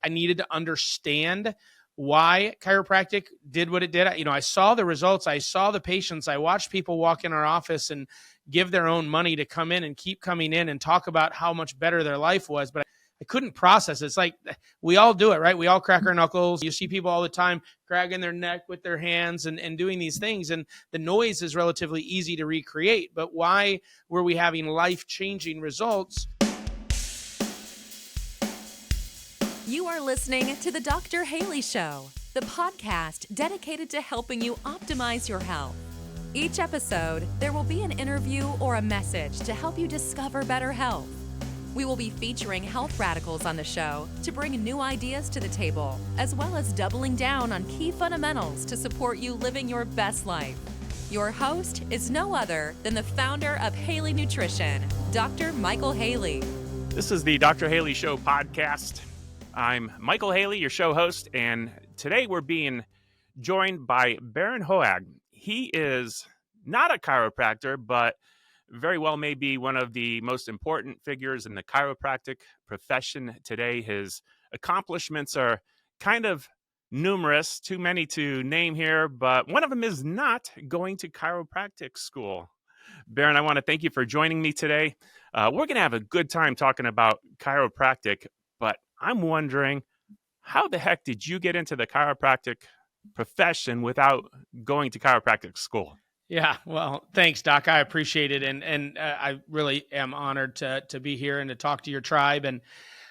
I needed to understand why chiropractic did what it did. I saw the results. I saw the patients. I watched people walk in our office and give their own money to come in and keep coming in and talk about how much better their life was. But I couldn't process it. It's like we all do it, right? We all crack our knuckles. You see people all the time cracking their neck with their hands and doing these things. And the noise is relatively easy to recreate. But why were we having life-changing results? You are listening to The Dr. Haley Show, the podcast dedicated to helping you optimize your health. Each episode, there will be an interview or a message to help you discover better health. We will be featuring health radicals on the show to bring new ideas to the table, as well as doubling down on key fundamentals to support you living your best life. Your host is no other than the founder of Haley Nutrition, Dr. Michael Haley. This is the Dr. Haley Show podcast. I'm Michael Haley, your show host, and today we're being joined by Bharon Hoag. He is not a chiropractor, but very well may be one of the most important figures in the chiropractic profession today. His accomplishments are kind of numerous, too many to name here, but one of them is not going to chiropractic school. Bharon, I want to thank you for joining me today. We're going to have a good time talking about chiropractic, but I'm wondering, how the heck did you get into the chiropractic profession without going to chiropractic school? Yeah, well, thanks, Doc. I appreciate it, and I really am honored to be here and to talk to your tribe. And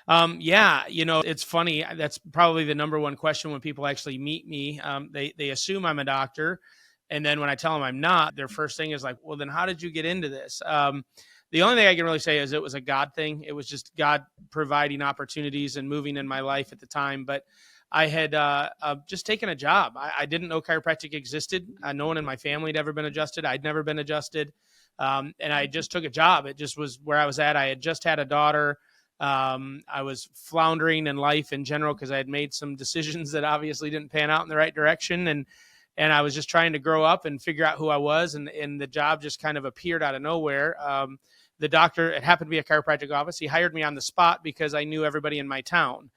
it's funny. That's probably the number one question when people actually meet me. They assume I'm a doctor, and then when I tell them I'm not, their first thing is like, "Well, then how did you get into this?" The only thing I can really say is it was a God thing. It was just God providing opportunities and moving in my life at the time. But I had just taken a job. I didn't know chiropractic existed. No one in my family had ever been adjusted. I'd never been adjusted. And I just took a job. It just was where I was at. I had just had a daughter. I was floundering in life in general because I had made some decisions that obviously didn't pan out in the right direction. And I was just trying to grow up and figure out who I was. And the job just kind of appeared out of nowhere. The doctor, it happened to be a chiropractic office. He hired me on the spot because I knew everybody in my town.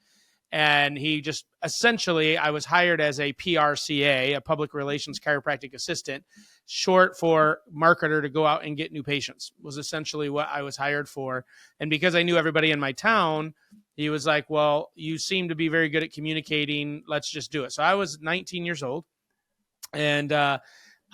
And he just essentially, I was hired as a PRCA, a public relations chiropractic assistant, short for marketer to go out and get new patients, was essentially what I was hired for. And because I knew everybody in my town, he was like, well, you seem to be very good at communicating. Let's just do it. So I was 19 years old. And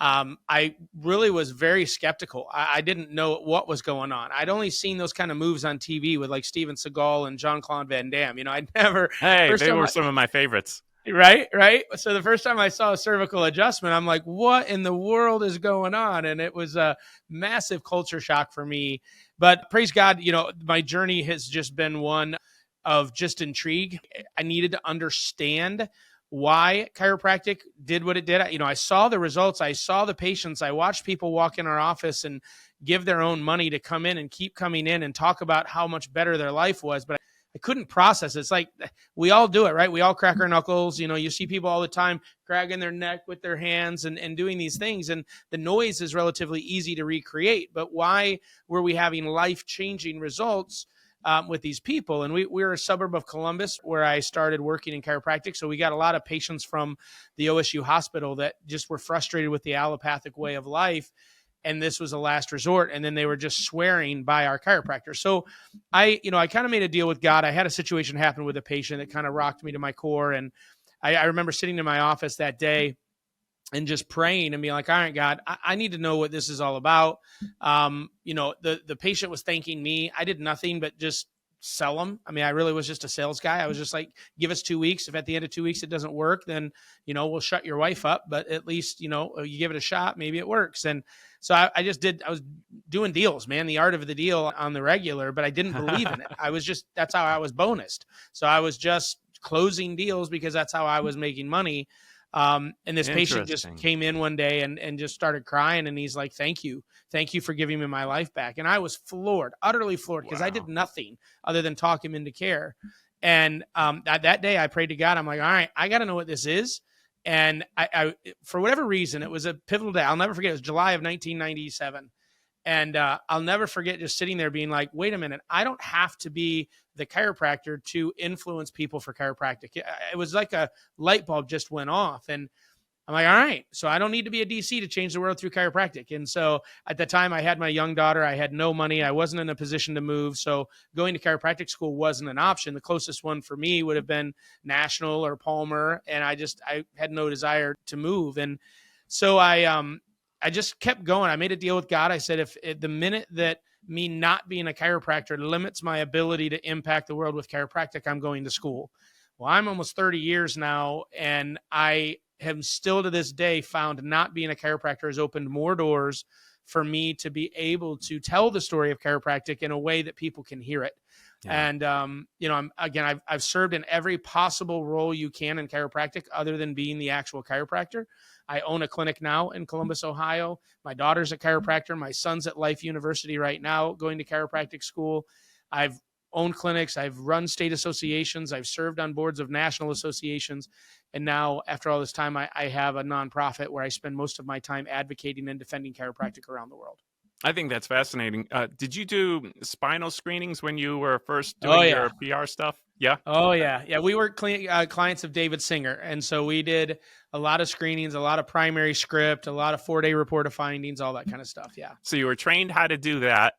I really was very skeptical. I didn't know what was going on. I'd only seen those kind of moves on TV with like Steven Seagal and Jean-Claude Van Damme. I'd never. Hey, they were some of my favorites. Right. So the first time I saw a cervical adjustment, I'm like, what in the world is going on? And it was a massive culture shock for me. But praise God, my journey has just been one of just intrigue. I needed to understand why chiropractic did what it did. I saw the results. I saw the patients. I watched people walk in our office and give their own money to come in and keep coming in and talk about how much better their life was. But I couldn't process it. It's like we all do it, right? We all crack our knuckles. You see people all the time cracking their neck with their hands and doing these things. And the noise is relatively easy to recreate. But why were we having life-changing results with these people? And we're a suburb of Columbus where I started working in chiropractic. So we got a lot of patients from the OSU hospital that just were frustrated with the allopathic way of life. And this was a last resort. And then they were just swearing by our chiropractor. So I kind of made a deal with God. I had a situation happen with a patient that kind of rocked me to my core. And I remember sitting in my office that day and just praying and being like, all right, God, I need to know what this is all about. The patient was thanking me. I did nothing but just sell them. I really was just a sales guy. I was just like, give us 2 weeks. If at the end of 2 weeks it doesn't work, then, we'll shut your wife up. But at least, you give it a shot, maybe it works. And so I was doing deals, man, the art of the deal on the regular, but I didn't believe in it. That's how I was bonused. So I was just closing deals because that's how I was making money. And this patient just came in one day and just started crying. And he's like, thank you for giving me my life back. And I was floored, utterly floored, because I did nothing other than talk him into care. And that day I prayed to God. I'm like, all right, I got to know what this is. And I, for whatever reason, it was a pivotal day. I'll never forget. It was July of 1997. And I'll never forget just sitting there being like, wait a minute, I don't have to be the chiropractor to influence people for chiropractic. It was like a light bulb just went off. And I'm like, all right, so I don't need to be a DC to change the world through chiropractic. And so at the time I had my young daughter, I had no money. I wasn't in a position to move. So going to chiropractic school wasn't an option. The closest one for me would have been National or Palmer. And I had no desire to move. And so I just kept going. I made a deal with God. I said, if the minute that me not being a chiropractor limits my ability to impact the world with chiropractic, I'm going to school. Well, I'm almost 30 years now, and I have still to this day found not being a chiropractor has opened more doors for me to be able to tell the story of chiropractic in a way that people can hear it. Yeah. And, I've served in every possible role you can in chiropractic other than being the actual chiropractor. I own a clinic now in Columbus, Ohio. My daughter's a chiropractor. My son's at Life University right now going to chiropractic school. I've owned clinics. I've run state associations. I've served on boards of national associations. And now, after all this time, I have a nonprofit where I spend most of my time advocating and defending chiropractic around the world. I think that's fascinating. Did you do spinal screenings when you were first doing your PR stuff? Yeah. Oh, yeah. Yeah. We were clients of David Singer. And so we did a lot of screenings, a lot of primary script, a lot of 4-day report of findings, all that kind of stuff. Yeah. So you were trained how to do that.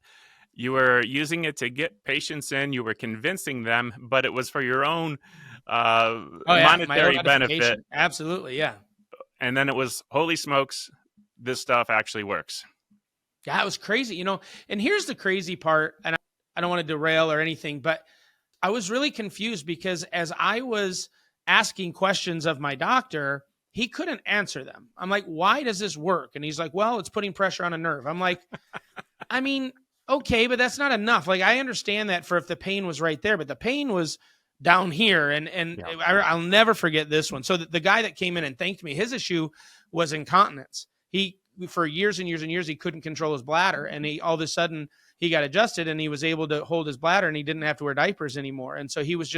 You were using it to get patients in. You were convincing them, but it was for your own monetary benefit. Absolutely. Yeah. And then it was, holy smokes, this stuff actually works. Yeah, it was crazy, and here's the crazy part, and I don't want to derail or anything, but I was really confused because as I was asking questions of my doctor, he couldn't answer them. I'm like, why does this work? And he's like, well, it's putting pressure on a nerve. I'm like, I mean, okay, but that's not enough. Like, I understand that for if the pain was right there, but the pain was down here. And yeah. I'll never forget this one. So the guy that came in and thanked me, his issue was incontinence. For years and years and years, he couldn't control his bladder. And all of a sudden he got adjusted and he was able to hold his bladder and he didn't have to wear diapers anymore. And so he was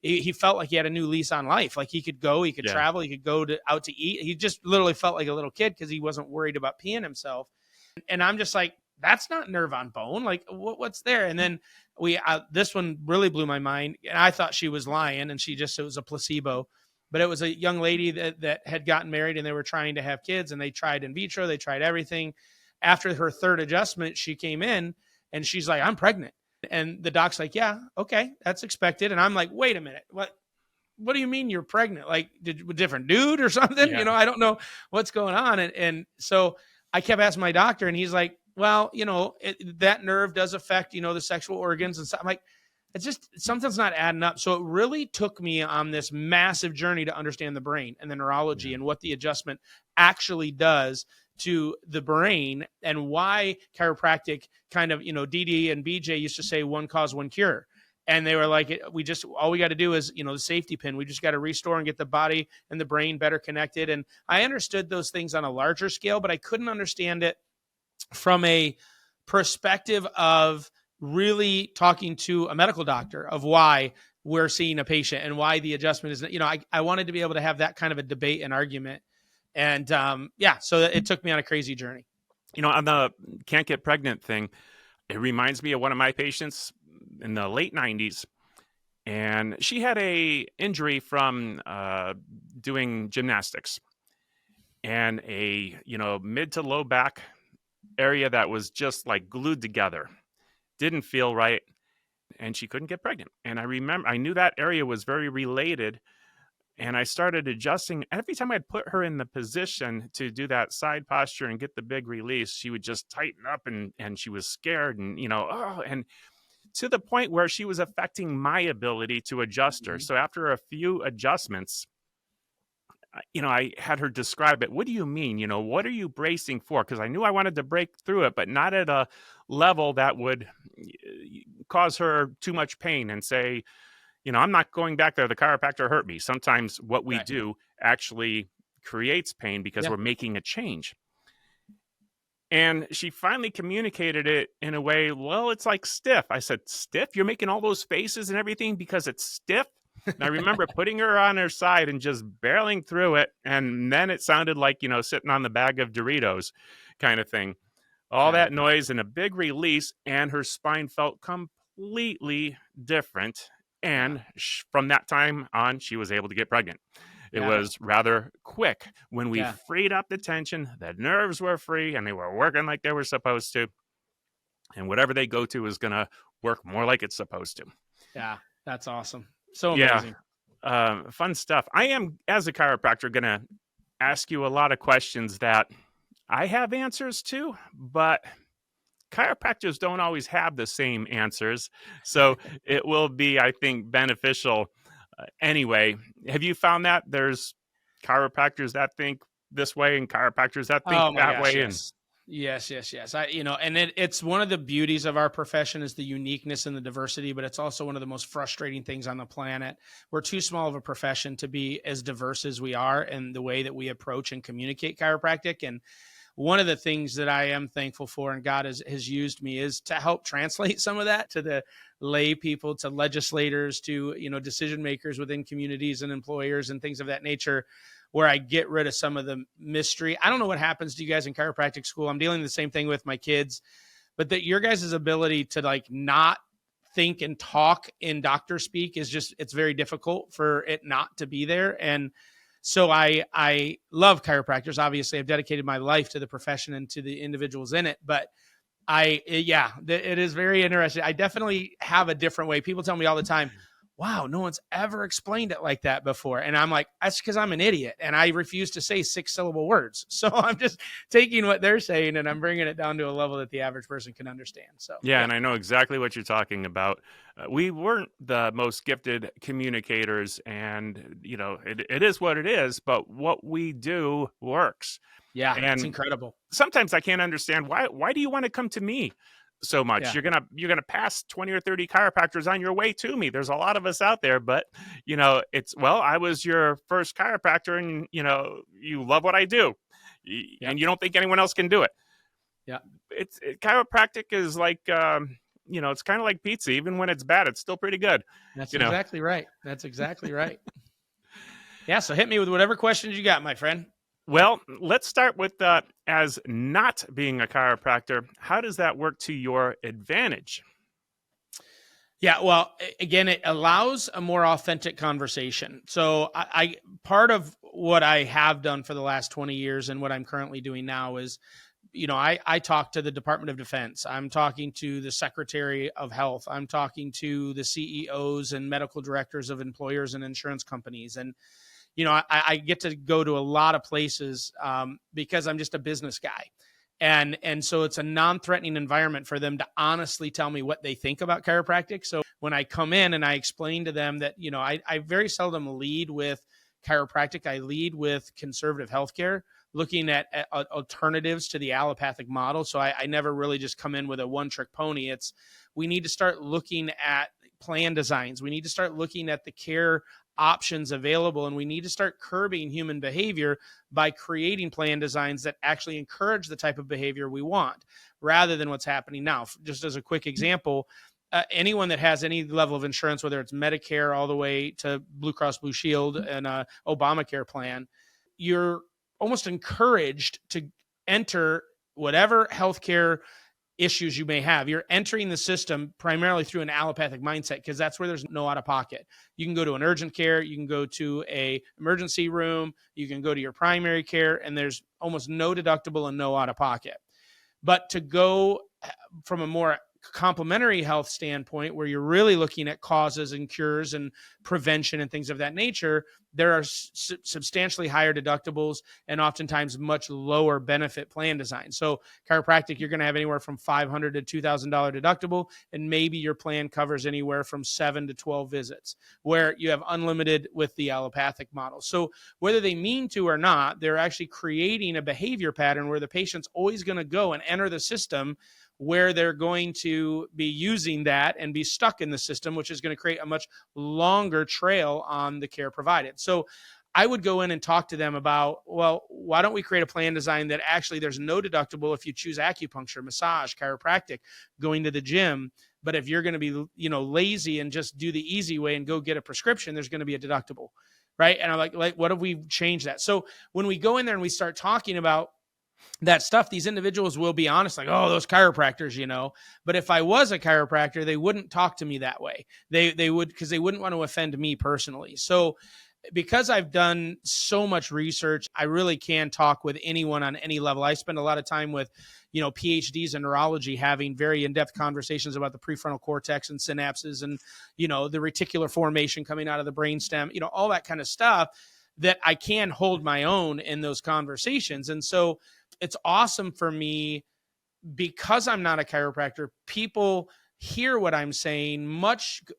he felt like he had a new lease on life. Like he could go, he could travel, he could go out to eat. He just literally felt like a little kid because he wasn't worried about peeing himself. And I'm just like, that's not nerve on bone. Like what's there? And then this one really blew my mind. And I thought she was lying and it was a placebo. But it was a young lady that had gotten married and they were trying to have kids and they tried in vitro. They tried everything. After her third adjustment, she came in and she's like, I'm pregnant. And the doc's like, yeah, okay, that's expected. And I'm like, wait a minute. What do you mean you're pregnant? Like different dude or something? Yeah. I don't know what's going on. And so I kept asking my doctor and he's like, well, that nerve does affect, the sexual organs and stuff. I'm like, it's just something's not adding up. So it really took me on this massive journey to understand the brain and the neurology and what the adjustment actually does to the brain and why chiropractic kind of, DD and BJ used to say one cause, one cure. And they were like, all we got to do is, the safety pin. We just got to restore and get the body and the brain better connected. And I understood those things on a larger scale, but I couldn't understand it from a perspective of really talking to a medical doctor of why we're seeing a patient and why the adjustment is, I wanted to be able to have that kind of a debate and argument. And so it took me on a crazy journey. On the can't get pregnant thing, it reminds me of one of my patients in the late 90s. And she had a injury from doing gymnastics and a, mid to low back area that was just like glued together. Didn't feel right, and she couldn't get pregnant. And I knew that area was very related, and I started adjusting. Every time I'd put her in the position to do that side posture and get the big release, she would just tighten up, and she was scared, and and to the point where she was affecting my ability to adjust her. So after a few adjustments, I had her describe it. What do you mean? What are you bracing for? Because I knew I wanted to break through it, but not at a level that would cause her too much pain and say, I'm not going back there. The chiropractor hurt me. Sometimes what we do actually creates pain because we're making a change. And she finally communicated it in a way, well, it's like stiff. I said, stiff? You're making all those faces and everything because it's stiff? And I remember putting her on her side and just barreling through it. And then it sounded like, sitting on the bag of Doritos kind of thing. all Yeah. that noise and a big release, and her spine felt completely different. Yeah. And from that time on, she was able to get pregnant. It Yeah. was rather quick. When we Yeah. freed up the tension, the nerves were free and they were working like they were supposed to. And whatever they go to is going to work more like it's supposed to. Yeah. That's awesome. So Yeah. amazing. Fun stuff. I am, as a chiropractor, going to ask you a lot of questions that I have answers to, but chiropractors don't always have the same answers. So it will be, I think, beneficial anyway. Have you found that there's chiropractors that think this way and chiropractors that think Oh my that gosh, way? And yes. Yes. And it's one of the beauties of our profession is the uniqueness and the diversity, but it's also one of the most frustrating things on the planet. We're too small of a profession to be as diverse as we are in the way that we approach and communicate chiropractic. And one of the things that I am thankful for, and God has used me, is to help translate some of that to the lay people, to legislators, to, decision makers within communities and employers and things of that nature, where I get rid of some of the mystery. I don't know what happens to you guys in chiropractic school. I'm dealing with the same thing with my kids, but that your guys' ability to like not think and talk in doctor speak is just, it's very difficult for it not to be there. And so I love chiropractors. Obviously, I've dedicated my life to the profession and to the individuals in it, but it is very interesting. I definitely have a different way. People tell me all the time, wow, no one's ever explained it like that before. And I'm like, that's because I'm an idiot and I refuse to say 6-syllable words. So I'm just taking what they're saying and I'm bringing it down to a level that the average person can understand. So yeah, and I know exactly what you're talking about. We weren't the most gifted communicators, and it is what it is. But what we do works. yeah, it's And incredible. sometimes I can't understand why do you want to come to me so much? Yeah. You're gonna pass 20 or 30 chiropractors on your way to me. There's a lot of us out there, but I was your first chiropractor, and you love what I do, and you don't think anyone else can do it. Yeah, Chiropractic is like it's kind of like pizza. Even when it's bad, it's still pretty good. that's exactly right. That's exactly right. Yeah, so hit me with whatever questions you got, my friend. Well, let's start with as not being a chiropractor. How does that work to your advantage? Yeah, well, again, it allows a more authentic conversation. So I part of what I have done for the last 20 years and what I'm currently doing now is, I talk to the Department of Defense. I'm talking to the Secretary of Health. I'm talking to the CEOs and medical directors of employers and insurance companies. And I get to go to a lot of places because I'm just a business guy. And so it's a non-threatening environment for them to honestly tell me what they think about chiropractic. So when I come in and I explain to them that, I very seldom lead with chiropractic. I lead with conservative healthcare, looking at alternatives to the allopathic model. So I never really just come in with a one-trick pony. We need to start looking at plan designs. We need to start looking at the care options available, and we need to start curbing human behavior by creating plan designs that actually encourage the type of behavior we want rather than what's happening now. Just as a quick example, anyone that has any level of insurance, whether it's Medicare all the way to Blue Cross Blue Shield and Obamacare plan, you're almost encouraged to enter whatever healthcare issues you may have. You're entering the system primarily through an allopathic mindset because that's where there's no out of pocket. You can go to an urgent care, you can go to a emergency room, you can go to your primary care, and there's almost no deductible and no out of pocket. But to go from a more complementary health standpoint, where you're really looking at causes and cures and prevention and things of that nature, there are substantially higher deductibles and oftentimes much lower benefit plan design. So chiropractic, you're going to have anywhere from $500 to $2,000 deductible, and maybe your plan covers anywhere from 7 to 12 visits, where you have unlimited with the allopathic model. So whether they mean to or not, they're actually creating a behavior pattern where the patient's always going to go and enter the system where they're going to be using that and be stuck in the system, which is going to create a much longer trail on the care provided. So I would go in and talk to them about, well, why don't we create a plan design that actually there's no deductible if you choose acupuncture, massage, chiropractic, going to the gym. But if you're going to be, lazy and just do the easy way and go get a prescription, there's going to be a deductible, right? And I'm like, what if we change that? So when we go in there and we start talking about that stuff, these individuals will be honest, like, oh, those chiropractors, but if I was a chiropractor, they wouldn't talk to me that way. They would, because they wouldn't want to offend me personally. So because I've done so much research, I really can talk with anyone on any level. I spend a lot of time with, PhDs in neurology, having very in-depth conversations about the prefrontal cortex and synapses and, the reticular formation coming out of the brainstem, all that kind of stuff, that I can hold my own in those conversations. And so it's awesome for me because I'm not a chiropractor. People hear what I'm saying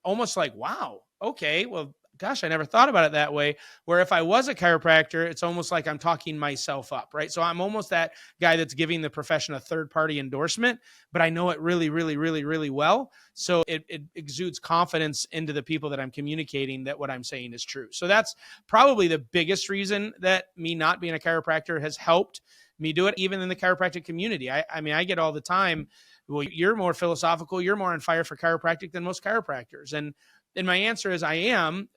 almost like, wow, okay, well, gosh, I never thought about it that way. Where if I was a chiropractor, it's almost like I'm talking myself up, right? So I'm almost that guy that's giving the profession a third-party endorsement, but I know it really, really, really, really well. So it exudes confidence into the people that I'm communicating that what I'm saying is true. So that's probably the biggest reason that me not being a chiropractor has helped me do it, even in the chiropractic community. I mean, I get all the time, well, you're more philosophical, you're more on fire for chiropractic than most chiropractors. And my answer is I am.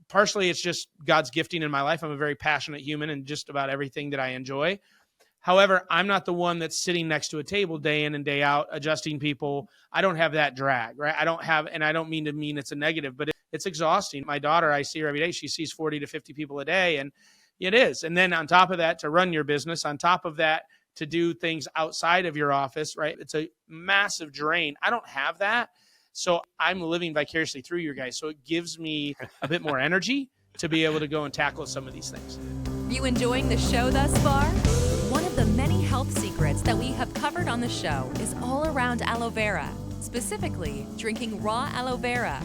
Partially, it's just God's gifting in my life. I'm a very passionate human and just about everything that I enjoy. However, I'm not the one that's sitting next to a table day in and day out adjusting people. I don't have that drag, right? I don't mean it's a negative, but it's exhausting. My daughter, I see her every day. She sees 40 to 50 people a day, and it is. And then on top of that, to run your business, on top of that, to do things outside of your office, right? It's a massive drain. I don't have that. So I'm living vicariously through you guys. So it gives me a bit more energy to be able to go and tackle some of these things. You enjoying the show thus far? One of the many health secrets that we have covered on the show is all around aloe vera, specifically drinking raw aloe vera.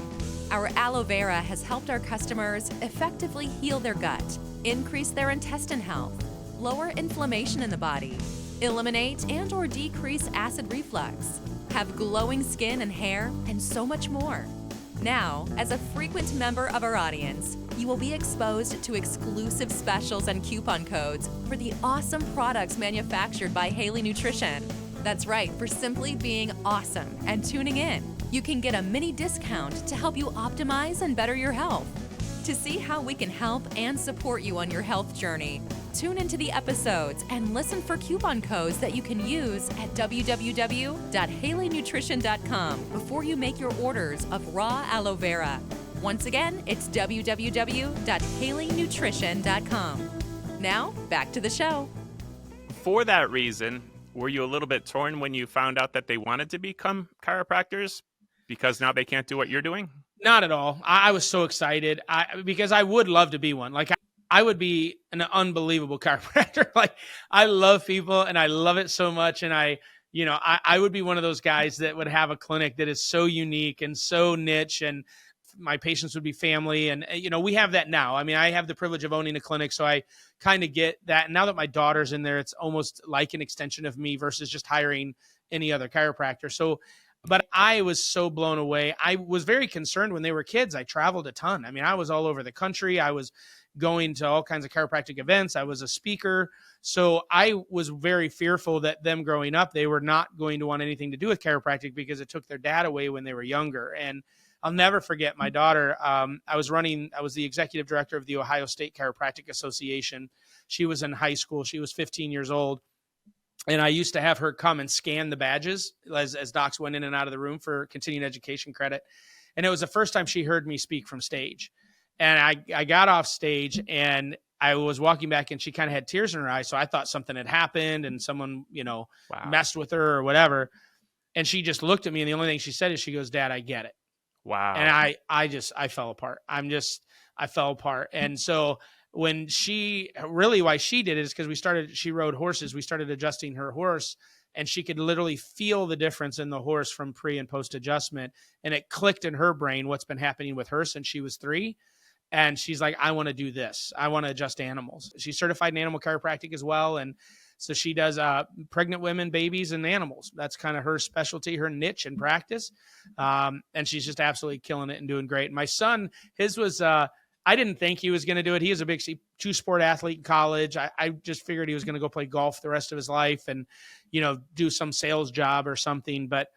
Our aloe vera has helped our customers effectively heal their gut, increase their intestine health, lower inflammation in the body, eliminate and/or decrease acid reflux, have glowing skin and hair, and so much more. Now, as a frequent member of our audience, you will be exposed to exclusive specials and coupon codes for the awesome products manufactured by Haley Nutrition. That's right, for simply being awesome and tuning in. You can get a mini discount to help you optimize and better your health. To see how we can help and support you on your health journey, tune into the episodes and listen for coupon codes that you can use at www.haleynutrition.com before you make your orders of raw aloe vera. Once again, it's www.haleynutrition.com. Now, back to the show. For that reason, were you a little bit torn when you found out that they wanted to become chiropractors because now they can't do what you're doing? Not at all. I was so excited because I would love to be one. Like I would be an unbelievable chiropractor. Like I love people and I love it so much. And I would be one of those guys that would have a clinic that is so unique and so niche, and my patients would be family. And, we have that now. I mean, I have the privilege of owning a clinic, so I kind of get that. And now that my daughter's in there, it's almost like an extension of me versus just hiring any other chiropractor. So, but I was so blown away. I was very concerned when they were kids. I traveled a ton. I mean, I was all over the country. I was going to all kinds of chiropractic events. I was a speaker. So I was very fearful that them growing up, they were not going to want anything to do with chiropractic because it took their dad away when they were younger. And I'll never forget my daughter. I was the executive director of the Ohio State Chiropractic Association. She was in high school. She was 15 years old. And I used to have her come and scan the badges as docs went in and out of the room for continuing education credit. And it was the first time she heard me speak from stage. And I got off stage and I was walking back and she kind of had tears in her eyes. So I thought something had happened and someone, Wow. messed with her or whatever. And she just looked at me and the only thing she said is she goes, "Dad, I get it." Wow. And I fell apart. I fell apart. And so when why she did it is because she rode horses. We started adjusting her horse and she could literally feel the difference in the horse from pre and post adjustment. And it clicked in her brain what's been happening with her since she was 3. And she's like, I want to do this. I want to adjust animals. She's certified in animal chiropractic as well. And so she does pregnant women, babies, and animals. That's kind of her specialty, her niche in practice. And she's just absolutely killing it and doing great. My son, his was, I didn't think he was going to do it. He was a big 2-sport athlete in college. I just figured he was going to go play golf the rest of his life and, do some sales job or something. But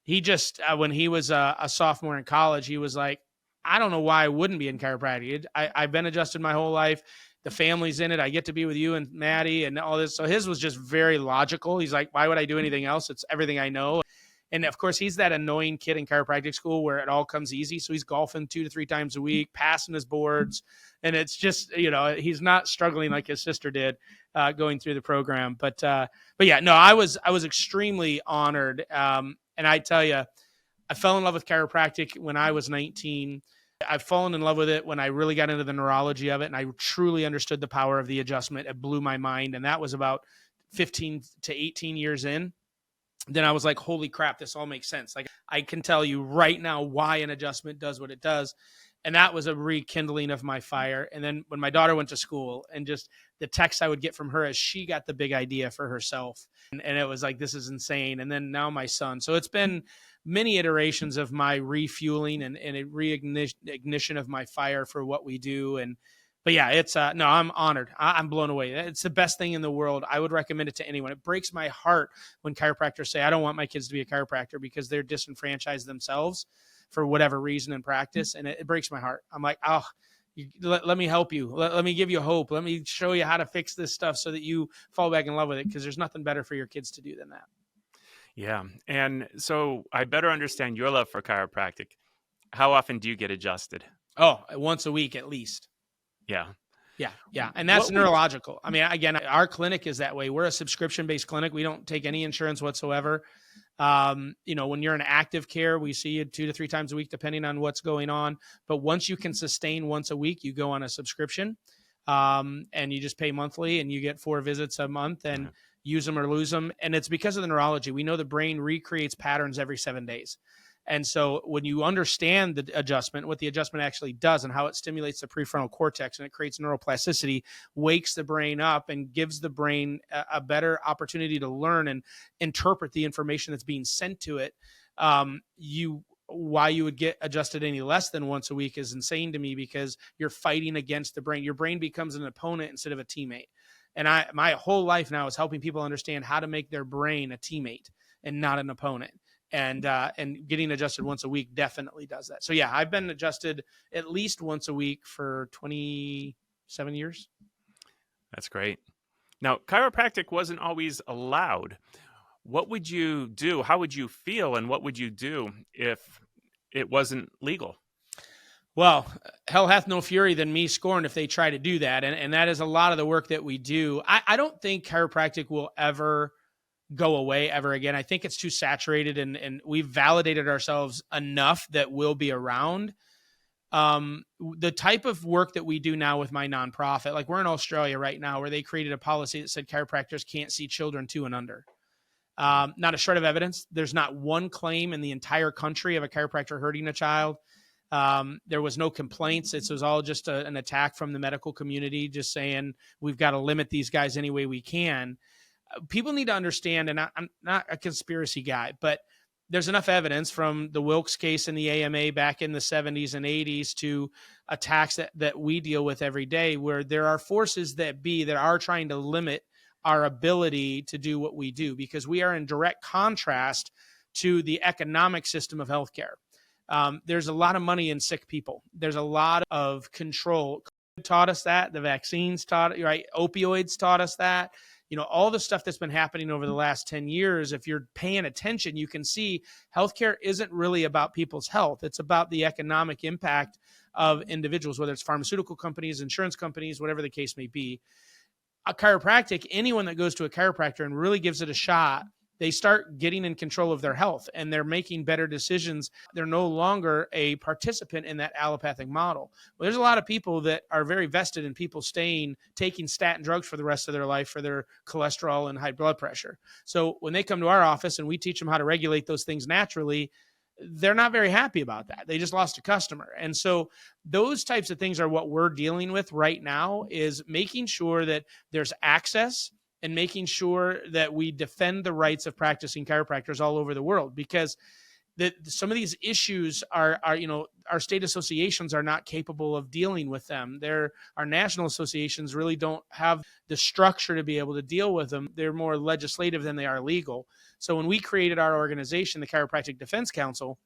he just, when he was a sophomore in college, he was like, I don't know why I wouldn't be in chiropractic. I've been adjusted my whole life. The family's in it. I get to be with you and Maddie and all this. So his was just very logical. He's like, why would I do anything else? It's everything I know. And of course, he's that annoying kid in chiropractic school where it all comes easy. So he's golfing 2 to 3 times a week, passing his boards. And it's just, he's not struggling like his sister did going through the program. But yeah, no, I was extremely honored. And I tell you, I fell in love with chiropractic when I was 19. I've fallen in love with it when I really got into the neurology of it. And I truly understood the power of the adjustment. It blew my mind. And that was about 15 to 18 years in. Then I was like, holy crap, this all makes sense. Like, I can tell you right now why an adjustment does what it does. And that was a rekindling of my fire. And then when my daughter went to school, and just the text I would get from her as she got the big idea for herself. And it was like, this is insane. And then now my son. So it's been many iterations of my refueling and a reignition of my fire for what we do. But yeah, it's no, I'm honored. I'm blown away. It's the best thing in the world. I would recommend it to anyone. It breaks my heart when chiropractors say, I don't want my kids to be a chiropractor, because they're disenfranchised themselves for whatever reason in practice. And it breaks my heart. I'm like, oh, let me help you. Let me give you hope. Let me show you how to fix this stuff so that you fall back in love with it, because there's nothing better for your kids to do than that. Yeah. And so I better understand your love for chiropractic. How often do you get adjusted? Oh, once a week at least. Yeah. Yeah. And that's neurological. I mean, again, our clinic is that way. We're a subscription-based clinic. We don't take any insurance whatsoever. When you're in active care, we see you 2 to 3 times a week, depending on what's going on. But once you can sustain once a week, you go on a subscription, and you just pay monthly, and you get 4 visits a month, and use them or lose them. And it's because of the neurology. We know the brain recreates patterns every 7 days. And so when you understand the adjustment, what the adjustment actually does and how it stimulates the prefrontal cortex and it creates neuroplasticity, wakes the brain up and gives the brain a better opportunity to learn and interpret the information that's being sent to it. Why you would get adjusted any less than once a week is insane to me, because you're fighting against the brain. Your brain becomes an opponent instead of a teammate. And my whole life now is helping people understand how to make their brain a teammate and not an opponent. And getting adjusted once a week definitely does that. So yeah, I've been adjusted at least once a week for 27 years. That's great. Now, chiropractic wasn't always allowed. What would you do? How would you feel? And what would you do if it wasn't legal? Well, hell hath no fury than me scorned if they try to do that. And that is a lot of the work that we do. I don't think chiropractic will ever go away ever again. I think it's too saturated, and we've validated ourselves enough that we'll be around. The type of work that we do now with my nonprofit, like we're in Australia right now, where they created a policy that said chiropractors can't see children 2 and under. Not a shred of evidence. There's not one claim in the entire country of a chiropractor hurting a child. There was no complaints. It was all just an attack from the medical community, just saying we've got to limit these guys any way we can. People need to understand, and I'm not a conspiracy guy, but there's enough evidence from the Wilkes case in the AMA back in the 70s and 80s to attacks that we deal with every day, where there are forces that are trying to limit our ability to do what we do, because we are in direct contrast to the economic system of healthcare. There's a lot of money in sick people. There's a lot of control. COVID taught us that. The vaccines taught, right? Opioids taught us that. All the stuff that's been happening over the last 10 years, if you're paying attention, you can see healthcare isn't really about people's health. It's about the economic impact of individuals, whether it's pharmaceutical companies, insurance companies, whatever the case may be. A chiropractic, anyone that goes to a chiropractor and really gives it a shot, they start getting in control of their health, and they're making better decisions. They're no longer a participant in that allopathic model. Well, there's a lot of people that are very vested in people taking statin drugs for the rest of their life for their cholesterol and high blood pressure. So when they come to our office and we teach them how to regulate those things naturally, they're not very happy about that. They just lost a customer. And so those types of things are what we're dealing with right now, is making sure that there's access and making sure that we defend the rights of practicing chiropractors all over the world, because some of these issues are our state associations are not capable of dealing with them. Our national associations really don't have the structure to be able to deal with them. They're more legislative than they are legal. So when we created our organization, the Chiropractic Defense Council,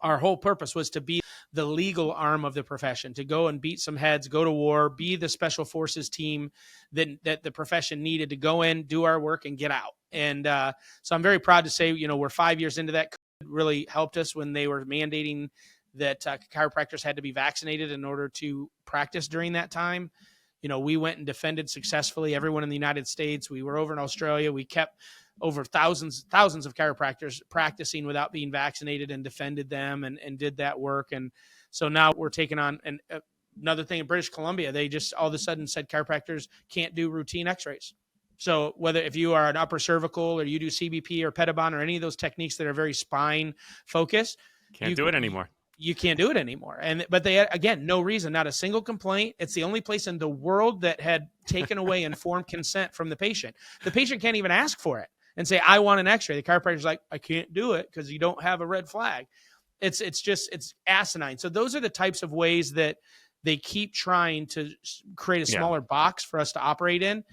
our whole purpose was to be the legal arm of the profession, to go and beat some heads, go to war, be the special forces team that the profession needed to go in, do our work, and get out. And so I'm very proud to say, we're 5 years into that. COVID really helped us when they were mandating that chiropractors had to be vaccinated in order to practice during that time. We went and defended successfully everyone in the United States. We were over in Australia. We kept over thousands of chiropractors practicing without being vaccinated and defended them and did that work. And so now we're taking on another thing in British Columbia. They just all of a sudden said chiropractors can't do routine x-rays. So if you are an upper cervical or you do CBP or Pedibond or any of those techniques that are very spine focused, can't do it anymore. You can't do it anymore. But they had, again, no reason, not a single complaint. It's the only place in the world that had taken away informed consent from the patient. The patient can't even ask for it and say, I want an x-ray. The chiropractor's like, I can't do it because you don't have a red flag. It's asinine. So those are the types of ways that they keep trying to create a smaller box for us to operate in.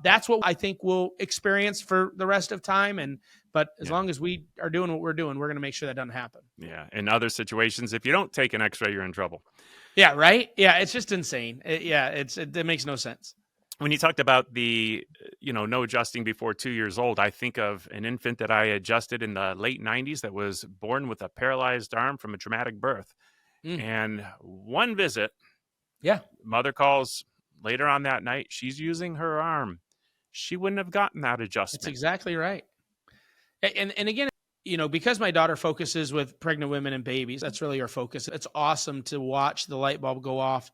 That's what I think we'll experience for the rest of time. But as long as we are doing what we're doing, we're going to make sure that doesn't happen. Yeah. In other situations, if you don't take an x-ray, you're in trouble. Yeah. Right. Yeah. It's just insane. It makes no sense. When you talked about the, no adjusting before 2 years old, I think of an infant that I adjusted in the late 90s that was born with a paralyzed arm from a traumatic birth. And one visit, mother calls later on that night, she's using her arm. She wouldn't have gotten that adjustment. That's exactly right. And again, because my daughter focuses with pregnant women and babies, that's really her focus. It's awesome to watch the light bulb go off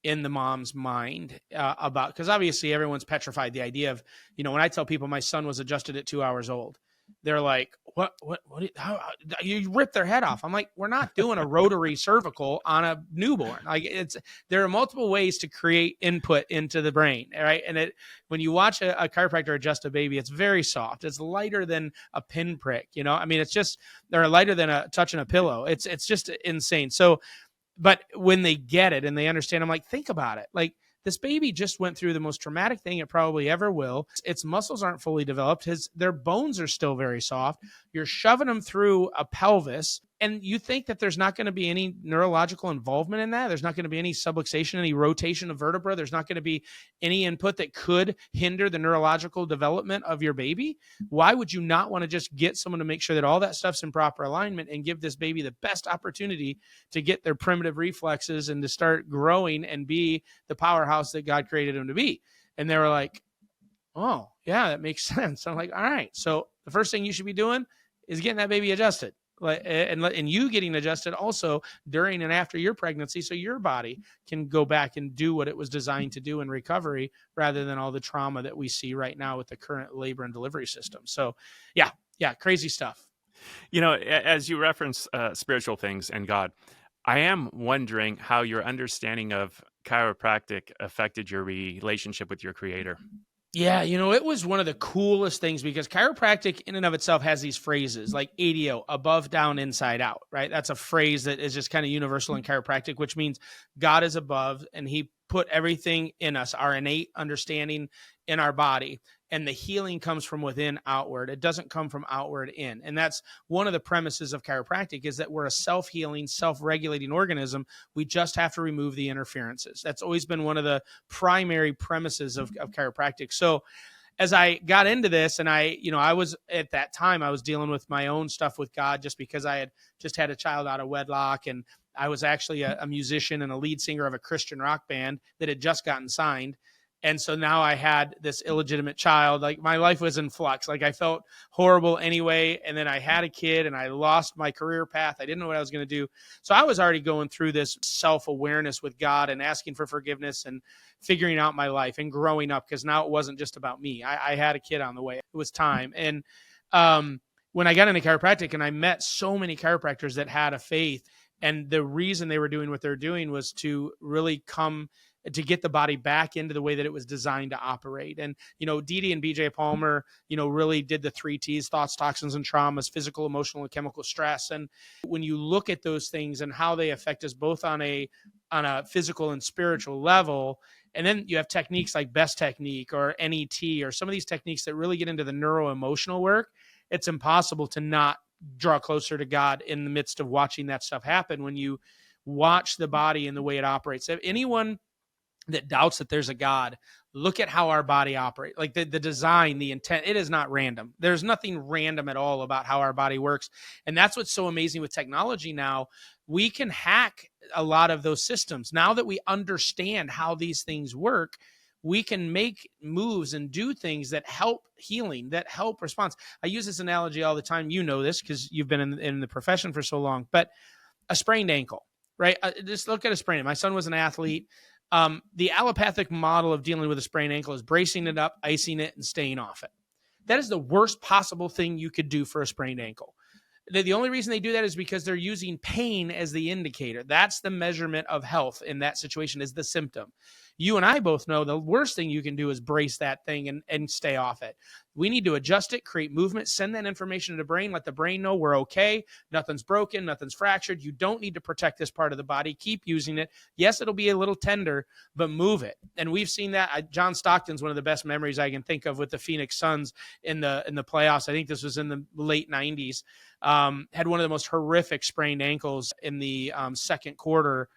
in the mom's mind because obviously everyone's petrified the idea of, when I tell people my son was adjusted at 2 hours old, they're like, what, how, you rip their head off. I'm like, we're not doing a rotary cervical on a newborn. Like there are multiple ways to create input into the brain. Right. And when you watch a chiropractor adjust a baby, it's very soft. It's lighter than a pinprick, they're lighter than touching a pillow. It's just insane. So, but when they get it and they understand, I'm like, think about it. Like, this baby just went through the most traumatic thing it probably ever will. Its muscles aren't fully developed. Their bones are still very soft. You're shoving them through a pelvis, and you think that there's not going to be any neurological involvement in that. There's not going to be any subluxation, any rotation of vertebra. There's not going to be any input that could hinder the neurological development of your baby. Why would you not want to just get someone to make sure that all that stuff's in proper alignment and give this baby the best opportunity to get their primitive reflexes and to start growing and be the powerhouse that God created them to be? And they were like, oh, yeah, that makes sense. I'm like, all right. So the first thing you should be doing is getting that baby adjusted. And you getting adjusted also during and after your pregnancy, so your body can go back and do what it was designed to do in recovery, rather than all the trauma that we see right now with the current labor and delivery system. So yeah, crazy stuff. As you reference spiritual things and God, I am wondering how your understanding of chiropractic affected your relationship with your creator. Yeah, it was one of the coolest things because chiropractic in and of itself has these phrases like ADO, above, down, inside out, right? That's a phrase that is just kind of universal in chiropractic, which means God is above and he put everything in us, our innate understanding in our body. And the healing comes from within outward. It doesn't come from outward in. And that's one of the premises of chiropractic, is that we're a self-healing, self-regulating organism. We just have to remove the interferences. That's always been one of the primary premises of chiropractic. So as I got into this, and I was at that time, I was dealing with my own stuff with God just because I had just had a child out of wedlock. And I was actually a musician and a lead singer of a Christian rock band that had just gotten signed. And so now I had this illegitimate child. Like, my life was in flux. Like, I felt horrible anyway. And then I had a kid and I lost my career path. I didn't know what I was going to do. So I was already going through this self-awareness with God and asking for forgiveness and figuring out my life and growing up, because now it wasn't just about me. I had a kid on the way. It was time. And when I got into chiropractic and I met so many chiropractors that had a faith, and the reason they were doing what they're doing was to really to get the body back into the way that it was designed to operate. And, Dee and BJ Palmer, really did the 3 T's: thoughts, toxins, and traumas, physical, emotional, and chemical stress. And when you look at those things and how they affect us both on a physical and spiritual level, and then you have techniques like Best Technique or NET or some of these techniques that really get into the neuro-emotional work, it's impossible to not draw closer to God in the midst of watching that stuff happen. When you watch the body and the way it operates, if anyone that doubts that there's a God, look at how our body operates. Like the design, the intent, it is not random. There's nothing random at all about how our body works. And that's what's so amazing with technology now. We can hack a lot of those systems. Now that we understand how these things work, we can make moves and do things that help healing, that help response. I use this analogy all the time. You know this because you've been in the profession for so long, but a sprained ankle, right? Just look at a sprain. My son was an athlete. The allopathic model of dealing with a sprained ankle is bracing it up, icing it, and staying off it. That is the worst possible thing you could do for a sprained ankle. The only reason they do that is because they're using pain as the indicator. That's the measurement of health in that situation, is the symptom. You and I both know the worst thing you can do is brace that thing and stay off it. We need to adjust it, create movement, send that information to the brain, let the brain know we're okay, nothing's broken, nothing's fractured. You don't need to protect this part of the body. Keep using it. Yes, it'll be a little tender, but move it. And we've seen that. John Stockton's one of the best memories I can think of with the Phoenix Suns in the playoffs. I think this was in the late 90s. Had one of the most horrific sprained ankles in the second quarter.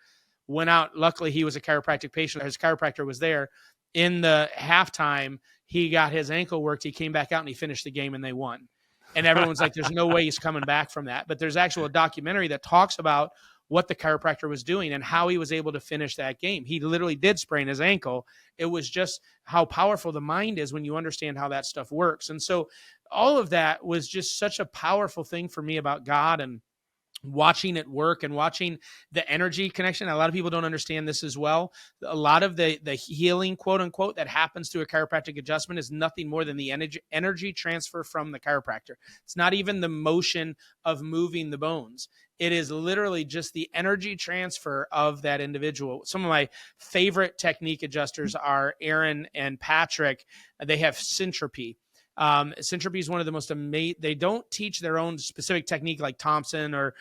Went out. Luckily, he was a chiropractic patient. His chiropractor was there. In the halftime, he got his ankle worked. He came back out and he finished the game and they won. And everyone's like, there's no way he's coming back from that. But there's actually a documentary that talks about what the chiropractor was doing and how he was able to finish that game. He literally did sprain his ankle. It was just how powerful the mind is when you understand how that stuff works. And so all of that was just such a powerful thing for me about God and watching it work and watching the energy connection. A lot of people don't understand this as well. A lot of the healing, quote unquote, that happens through a chiropractic adjustment is nothing more than the energy transfer from the chiropractor. It's not even the motion of moving the bones. It is literally just the energy transfer of that individual. Some of my favorite technique adjusters are Aaron and Patrick. They have Syntropy. Syntropy is one of the most amazing. They don't teach their own specific technique like Thompson or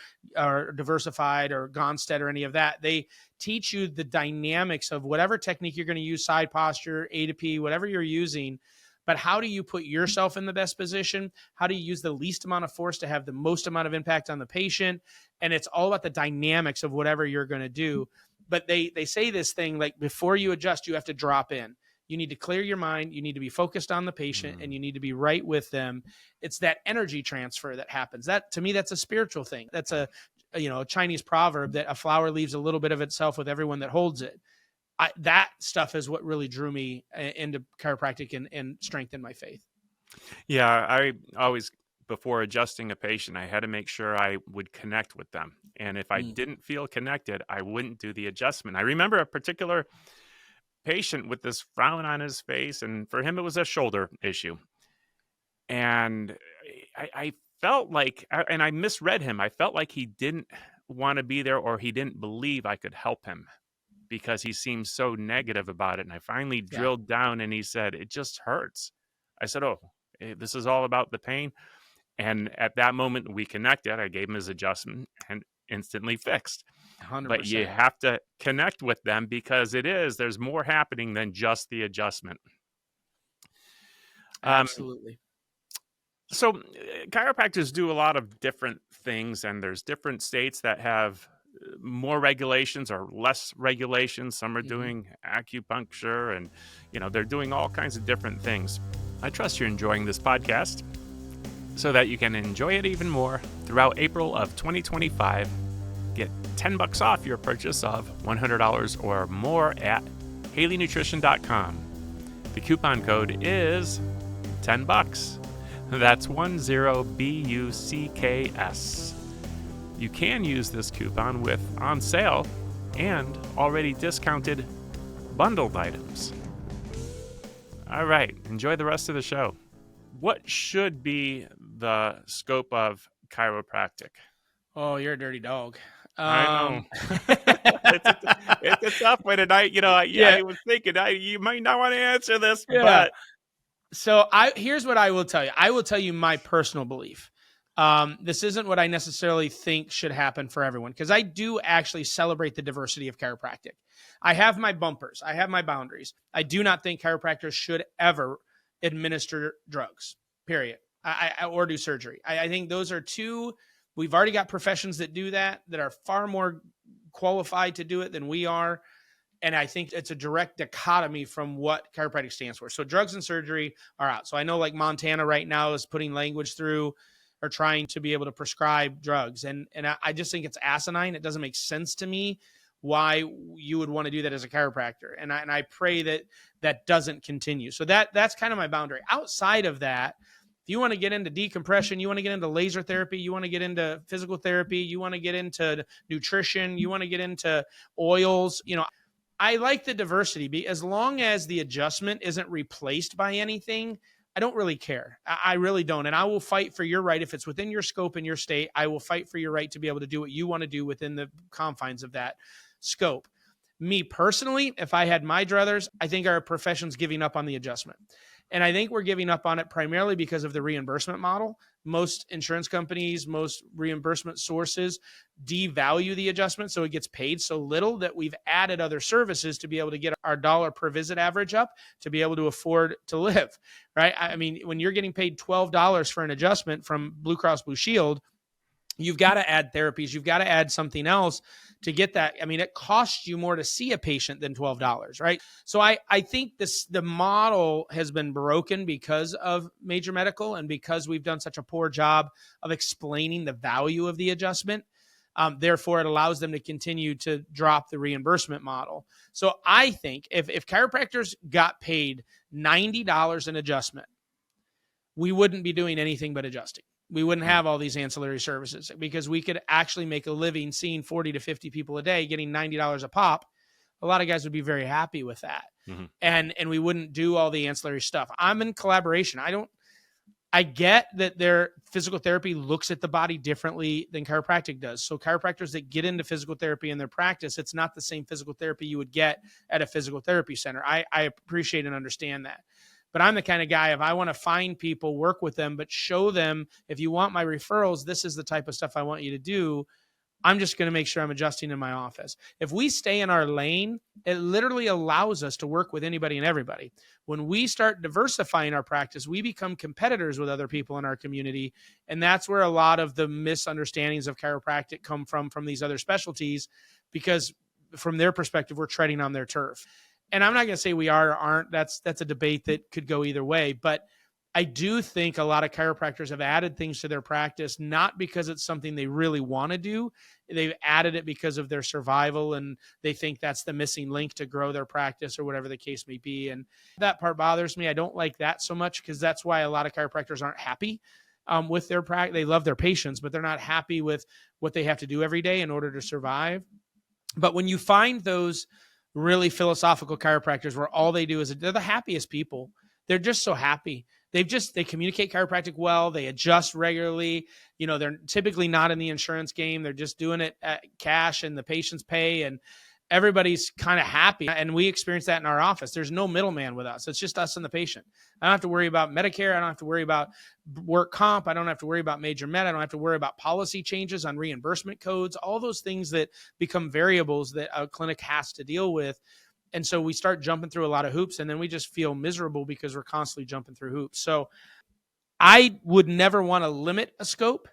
Diversified or Gonstead or any of that. They teach you the dynamics of whatever technique you're going to use, side posture, A to P, whatever you're using. But how do you put yourself in the best position? How do you use the least amount of force to have the most amount of impact on the patient? And it's all about the dynamics of whatever you're going to do. But they say this thing like, before you adjust, you have to drop in. You need to clear your mind. You need to be focused on the patient and you need to be right with them. It's that energy transfer that happens. That, to me, that's a spiritual thing. That's a Chinese proverb that a flower leaves a little bit of itself with everyone that holds it. That stuff is what really drew me into chiropractic and strengthened my faith. Yeah, I always, before adjusting a patient, I had to make sure I would connect with them. And if I didn't feel connected, I wouldn't do the adjustment. I remember a particular patient with this frown on his face, and for him it was a shoulder issue, and I felt like, and I misread him, I felt like he didn't want to be there, or he didn't believe I could help him because he seemed so negative about it. And I finally drilled down and he said, it just hurts. I said, oh, this is all about the pain. And at that moment we connected. I gave him his adjustment and instantly fixed. 100%. But you have to connect with them because there's more happening than just the adjustment. Absolutely. So chiropractors do a lot of different things, and there's different states that have more regulations or less regulations. Some are doing acupuncture and, they're doing all kinds of different things. I trust you're enjoying this podcast so that you can enjoy it even more throughout April of 2025. Get $10 off your purchase of $100 or more at HaleyNutrition.com. The coupon code is $10. That's 10BUCKS. You can use this coupon with on sale and already discounted bundled items. All right, enjoy the rest of the show. What should be the scope of chiropractic? Oh, you're a dirty dog. I know. It's a tough one, and I was thinking you might not want to answer this, but so here's what I will tell you. I will tell you my personal belief. This isn't what I necessarily think should happen for everyone, because I do actually celebrate the diversity of chiropractic. I have my bumpers. I have my boundaries. I do not think chiropractors should ever administer drugs, period. or do surgery. I think those are two. We've already got professions that do that are far more qualified to do it than we are. And I think it's a direct dichotomy from what chiropractic stands for. So drugs and surgery are out. So I know like Montana right now is putting language through or trying to be able to prescribe drugs. And I just think it's asinine. It doesn't make sense to me why you would want to do that as a chiropractor. And I pray that that doesn't continue. So that's kind of my boundary. Outside of that, if you want to get into decompression, you want to get into laser therapy, you want to get into physical therapy, you want to get into nutrition, you want to get into oils, I like the diversity. As long as the adjustment isn't replaced by anything, I don't really care. I really don't. And I will fight for your right. If it's within your scope in your state, I will fight for your right to be able to do what you want to do within the confines of that scope. Me personally, if I had my druthers, I think our profession's giving up on the adjustment. And I think we're giving up on it primarily because of the reimbursement model. Most insurance companies, most reimbursement sources devalue the adjustment, so it gets paid so little that we've added other services to be able to get our dollar per visit average up to be able to afford to live, right? I mean, when you're getting paid $12 for an adjustment from Blue Cross Blue Shield, you've got to add therapies. You've got to add something else to get that. I mean, it costs you more to see a patient than $12, right? So I think the model has been broken because of major medical and because we've done such a poor job of explaining the value of the adjustment. Therefore, it allows them to continue to drop the reimbursement model. So I think if chiropractors got paid $90 an adjustment, we wouldn't be doing anything but adjusting. We wouldn't have all these ancillary services because we could actually make a living seeing 40 to 50 people a day getting $90 a pop. A lot of guys would be very happy with that. Mm-hmm. And we wouldn't do all the ancillary stuff. I'm in collaboration. I get that their physical therapy looks at the body differently than chiropractic does. So chiropractors that get into physical therapy in their practice, it's not the same physical therapy you would get at a physical therapy center. I appreciate and understand that. But I'm the kind of guy, if I want to find people, work with them, but show them, if you want my referrals, this is the type of stuff I want you to do. I'm just going to make sure I'm adjusting in my office. If we stay in our lane, it literally allows us to work with anybody and everybody. When we start diversifying our practice, we become competitors with other people in our community. And that's where a lot of the misunderstandings of chiropractic come from these other specialties, because from their perspective, we're treading on their turf. And I'm not going to say we are or aren't. That's a debate that could go either way. But I do think a lot of chiropractors have added things to their practice, not because it's something they really want to do. They've added it because of their survival, and they think that's the missing link to grow their practice or whatever the case may be. And that part bothers me. I don't like that so much because that's why a lot of chiropractors aren't happy with their practice. They love their patients, but they're not happy with what they have to do every day in order to survive. But when you find those really philosophical chiropractors where all they do is they're the happiest people. They're just so happy. They communicate chiropractic well. They adjust regularly. They're typically not in the insurance game. They're just doing it at cash and the patients pay and everybody's kind of happy. And we experience that in our office. There's no middleman with us. It's just us and the patient. I don't have to worry about Medicare. I don't have to worry about work comp. I don't have to worry about major med. I don't have to worry about policy changes on reimbursement codes, all those things that become variables that a clinic has to deal with. And so we start jumping through a lot of hoops, and then we just feel miserable because we're constantly jumping through hoops. So I would never want to limit a scope,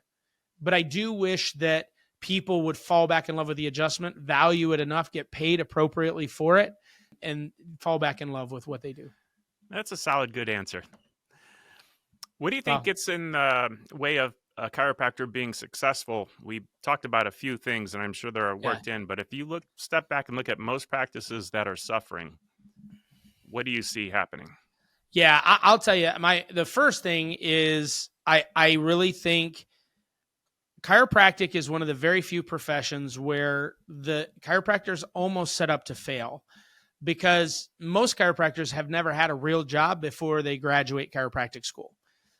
but I do wish that people would fall back in love with the adjustment, value it enough, get paid appropriately for it, and fall back in love with what they do. That's a solid, good answer. What do you think gets in the way of a chiropractor being successful? We talked about a few things, and I'm sure they're worked in, but if you step back and look at most practices that are suffering, what do you see happening? Yeah, I'll tell you, the first thing is I really think chiropractic is one of the very few professions where the chiropractor's almost set up to fail, because most chiropractors have never had a real job before they graduate chiropractic school.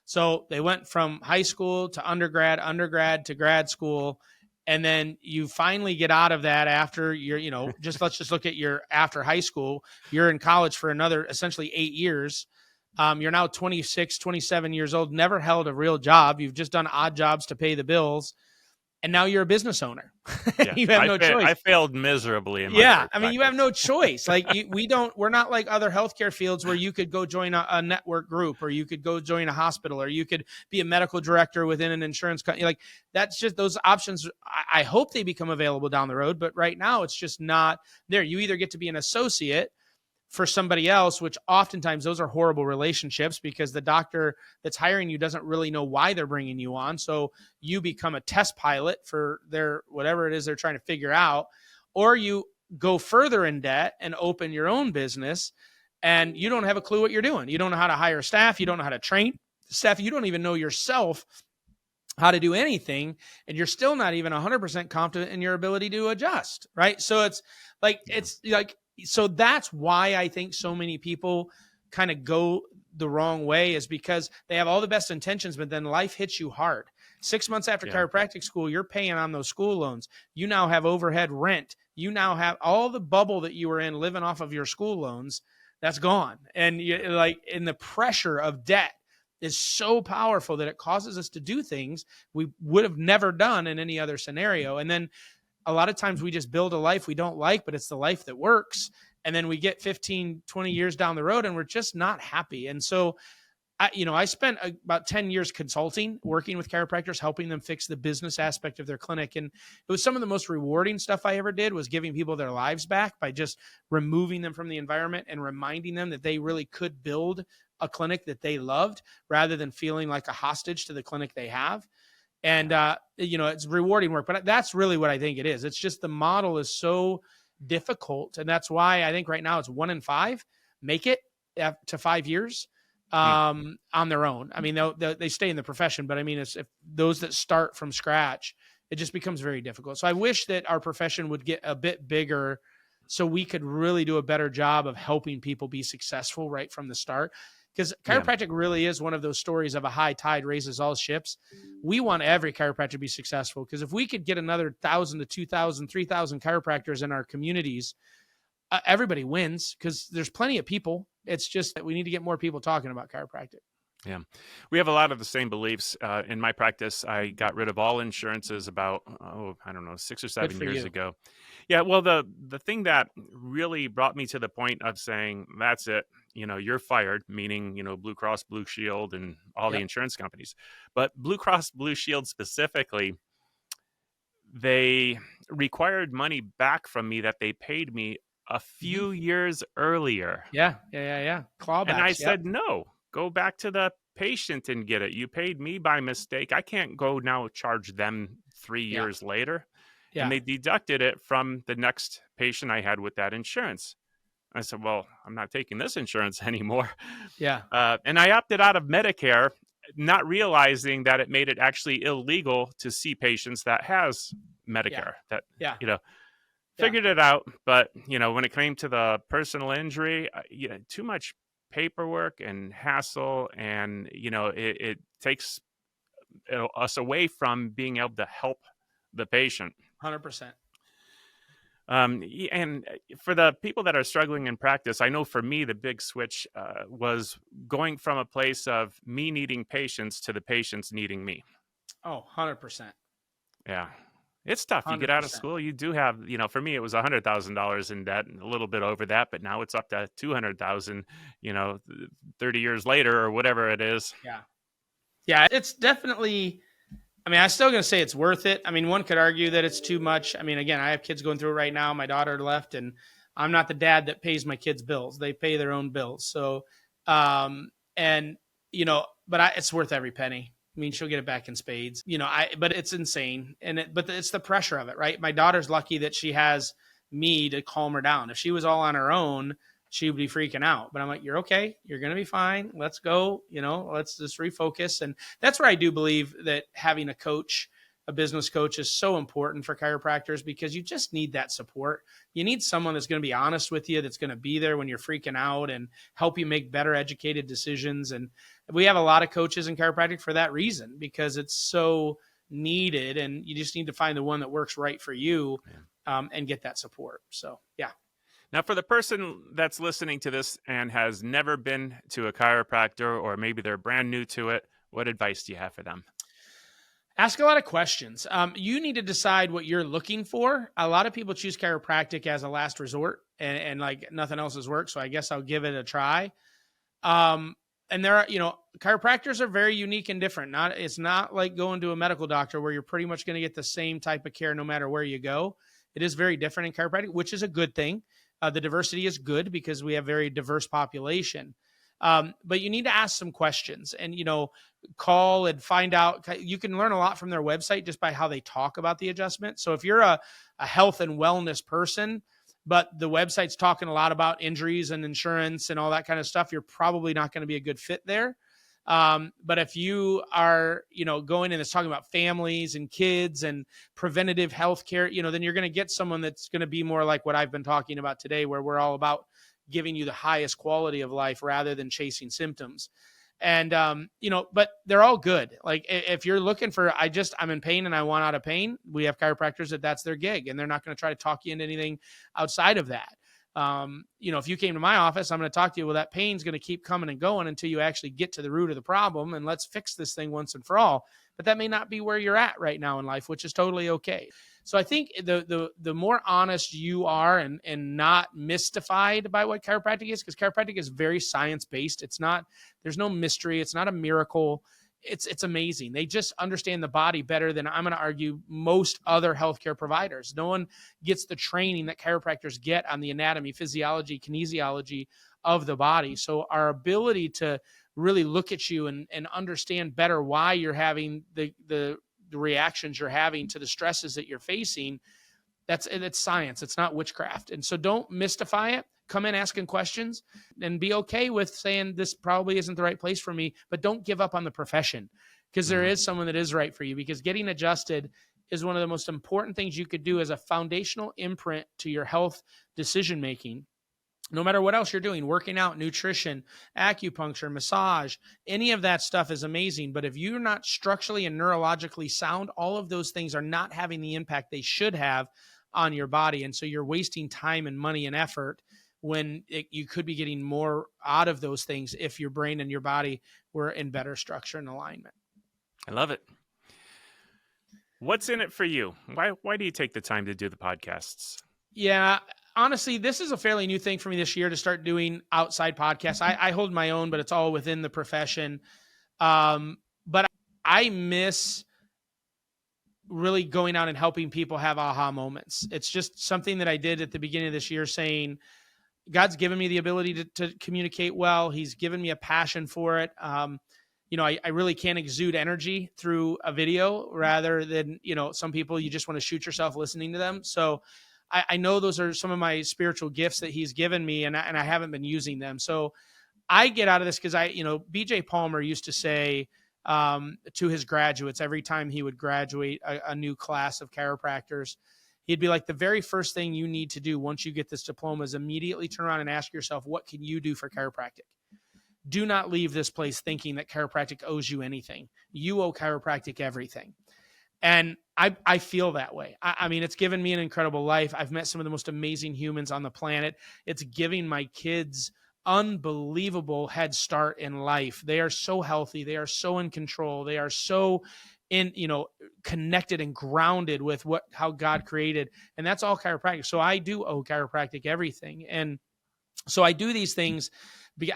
So they went from high school to undergrad to grad school. And then you finally get out of that after let's just look at your after high school. You're in college for another essentially 8 years. You're now 26, 27 years old, never held a real job. You've just done odd jobs to pay the bills. and now you're a business owner. Yeah. You have no choice. I failed miserably in my Yeah, first I mean, you have practice. no choice. Like we're not like other healthcare fields where you could go join a network group, or you could go join a hospital, or you could be a medical director within an insurance company. Like that's just those options. I hope they become available down the road, but right now it's just not there. You either get to be an associate for somebody else, which oftentimes those are horrible relationships because the doctor that's hiring you doesn't really know why they're bringing you on. So you become a test pilot for their whatever it is they're trying to figure out, or you go further in debt and open your own business and you don't have a clue what you're doing. You don't know how to hire staff. You don't know how to train staff. You don't even know yourself how to do anything, and you're still not even 100% confident in your ability to adjust, right? So it's like so that's why I think so many people kind of go the wrong way, is because they have all the best intentions, but then life hits you hard. 6 months after chiropractic school, you're paying on those school loans. You now have overhead rent. You now have all the bubble that you were in living off of your school loans. That's gone. And in the pressure of debt is so powerful that it causes us to do things we would have never done in any other scenario. And then a lot of times we just build a life we don't like, but it's the life that works. And then we get 15, 20 years down the road and we're just not happy. And so, I spent about 10 years consulting, working with chiropractors, helping them fix the business aspect of their clinic. And it was some of the most rewarding stuff I ever did, was giving people their lives back by just removing them from the environment and reminding them that they really could build a clinic that they loved rather than feeling like a hostage to the clinic they have. And, it's rewarding work, but that's really what I think it is. It's just the model is so difficult. And that's why I think right now it's 1 in 5 make it to 5 years on their own. I mean, they stay in the profession, but I mean, if those that start from scratch, it just becomes very difficult. So I wish that our profession would get a bit bigger so we could really do a better job of helping people be successful right from the start. Because chiropractic really is one of those stories of a high tide raises all ships. We want every chiropractor to be successful, because if we could get another 1,000 to 2,000, 3,000 chiropractors in our communities, everybody wins, because there's plenty of people. It's just that we need to get more people talking about chiropractic. Yeah. We have a lot of the same beliefs. In my practice, I got rid of all insurances about, 6 or 7 years ago. Yeah. Well, the thing that really brought me to the point of saying, that's it, you're fired, meaning, Blue Cross, Blue Shield, and all the insurance companies. But Blue Cross, Blue Shield specifically, they required money back from me that they paid me a few years earlier. Yeah. Clawbacks. And I said, no. Go back to the patient and get it. You paid me by mistake. I can't go now charge them 3 years later. Yeah. And they deducted it from the next patient I had with that insurance. I said, well, I'm not taking this insurance anymore. Yeah. And I opted out of Medicare, not realizing that it made it actually illegal to see patients that has Medicare. Figured it out. But, when it came to the personal injury, too much paperwork and hassle, and it takes us away from being able to help the patient. 100%. And for the people that are struggling in practice, I know for me the big switch was going from a place of me needing patients to the patients needing me. Oh, 100%. Yeah. It's tough. 100%. You get out of school, you do have, for me, it was $100,000 in debt, and a little bit over that, but now it's up to $200,000, 30 years later or whatever it is. Yeah. Yeah. It's definitely, I'm still going to say it's worth it. One could argue that it's too much. Again, I have kids going through it right now. My daughter left, and I'm not the dad that pays my kids' bills. They pay their own bills. So, but it's worth every penny. She'll get it back in spades, but it's insane. But it's the pressure of it, right? My daughter's lucky that she has me to calm her down. If she was all on her own, she would be freaking out. But I'm like, you're okay. You're going to be fine. Let's go. Let's just refocus. And that's where I do believe that having a coach, a business coach, is so important for chiropractors, because you just need that support. You need someone that's going to be honest with you, that's going to be there when you're freaking out and help you make better educated decisions. And we have a lot of coaches in chiropractic for that reason, because it's so needed, and you just need to find the one that works right for you, and get that support. So, yeah. Now, for the person that's listening to this and has never been to a chiropractor, or maybe they're brand new to it, what advice do you have for them? Ask a lot of questions. You need to decide what you're looking for. A lot of people choose chiropractic as a last resort and like nothing else has worked. So I guess I'll give it a try. And there are, chiropractors are very unique and different. It's not like going to a medical doctor where you're pretty much going to get the same type of care no matter where you go. It is very different in chiropractic, which is a good thing. The diversity is good because we have very diverse population. But you need to ask some questions and, call and find out. You can learn a lot from their website just by how they talk about the adjustment. So if you're a health and wellness person, but the website's talking a lot about injuries and insurance and all that kind of stuff, you're probably not going to be a good fit there. But if you are, going and it's talking about families and kids and preventative health care, then you're going to get someone that's going to be more like what I've been talking about today, where we're all about giving you the highest quality of life rather than chasing symptoms. And, but they're all good. Like if you're looking for, I'm in pain and I want out of pain, we have chiropractors that's their gig and they're not going to try to talk you into anything outside of that. If you came to my office, I'm going to talk to you. Well, that pain's going to keep coming and going until you actually get to the root of the problem and let's fix this thing once and for all. But that may not be where you're at right now in life, which is totally okay. So I think the more honest you are and not mystified by what chiropractic is, because chiropractic is very science-based. There's no mystery. It's not a miracle. It's amazing. They just understand the body better than, I'm going to argue, most other healthcare providers. No one gets the training that chiropractors get on the anatomy, physiology, kinesiology of the body. So our ability to really look at you and understand better why you're having the reactions you're having to the stresses that you're facing, it's science. It's not witchcraft. And so don't mystify it. Come in asking questions and be okay with saying this probably isn't the right place for me, but don't give up on the profession because there is someone that is right for you, because getting adjusted is one of the most important things you could do as a foundational imprint to your health decision-making. No matter what else you're doing, working out, nutrition, acupuncture, massage, any of that stuff is amazing. But if you're not structurally and neurologically sound, all of those things are not having the impact they should have on your body. And so you're wasting time and money and effort when you could be getting more out of those things if your brain and your body were in better structure and alignment. I love it. What's in it for you? Why do you take the time to do the podcasts? Yeah. Honestly, this is a fairly new thing for me this year to start doing outside podcasts. I hold my own, but it's all within the profession. But I miss really going out and helping people have aha moments. It's just something that I did at the beginning of this year, saying, God's given me the ability to communicate well. He's given me a passion for it. I really can't exude energy through a video rather than, some people you just want to shoot yourself listening to them. So I know those are some of my spiritual gifts that he's given me, and I haven't been using them. So I get out of this because BJ Palmer used to say to his graduates every time he would graduate a new class of chiropractors, he'd be like, the very first thing you need to do once you get this diploma is immediately turn around and ask yourself, what can you do for chiropractic? Do not leave this place thinking that chiropractic owes you anything. You owe chiropractic everything. And I feel that way. I mean, it's given me an incredible life. I've met some of the most amazing humans on the planet. It's giving my kids unbelievable head start in life. They are so healthy. They are so in control. They are so connected and grounded with how God created. And that's all chiropractic. So I do owe chiropractic everything. And so I do these things.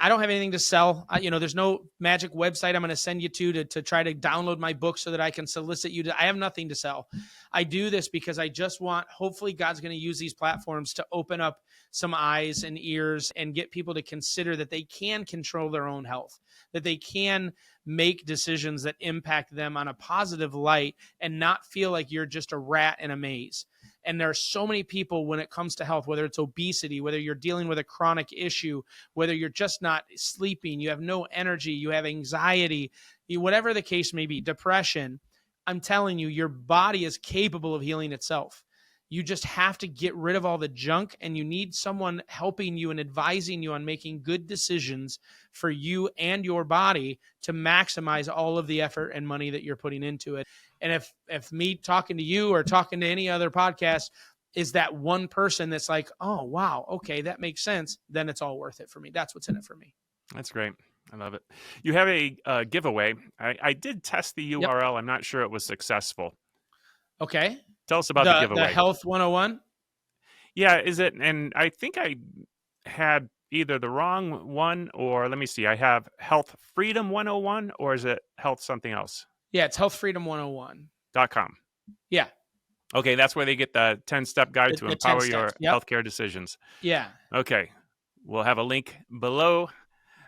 I don't have anything to sell. There's no magic website I'm going to send you to try to download my book so that I can solicit you I have nothing to sell. I do this because I just hopefully God's going to use these platforms to open up some eyes and ears and get people to consider that they can control their own health, that they can make decisions that impact them on a positive light and not feel like you're just a rat in a maze. And there are so many people when it comes to health, whether it's obesity, whether you're dealing with a chronic issue, whether you're just not sleeping, you have no energy, you have anxiety, whatever the case may be, depression, I'm telling you, your body is capable of healing itself. You just have to get rid of all the junk, and you need someone helping you and advising you on making good decisions for you and your body to maximize all of the effort and money that you're putting into it. And if me talking to you or talking to any other podcast is that one person that's like, oh, wow, okay, that makes sense, then it's all worth it for me. That's what's in it for me. That's great. I love it. You have a giveaway. I did test the Yep. URL. I'm not sure it was successful. Okay. Tell us about the The giveaway. Health 101. Yeah, is it? And I think I had either the wrong one, or let me see. I have Health Freedom 101, or is it Health something else? Yeah, it's Health Freedom 101. .com. Yeah. Okay, that's where they get the 10-step guide to The 10 empower your steps. Yep. healthcare decisions. Yeah. Okay, we'll have a link below.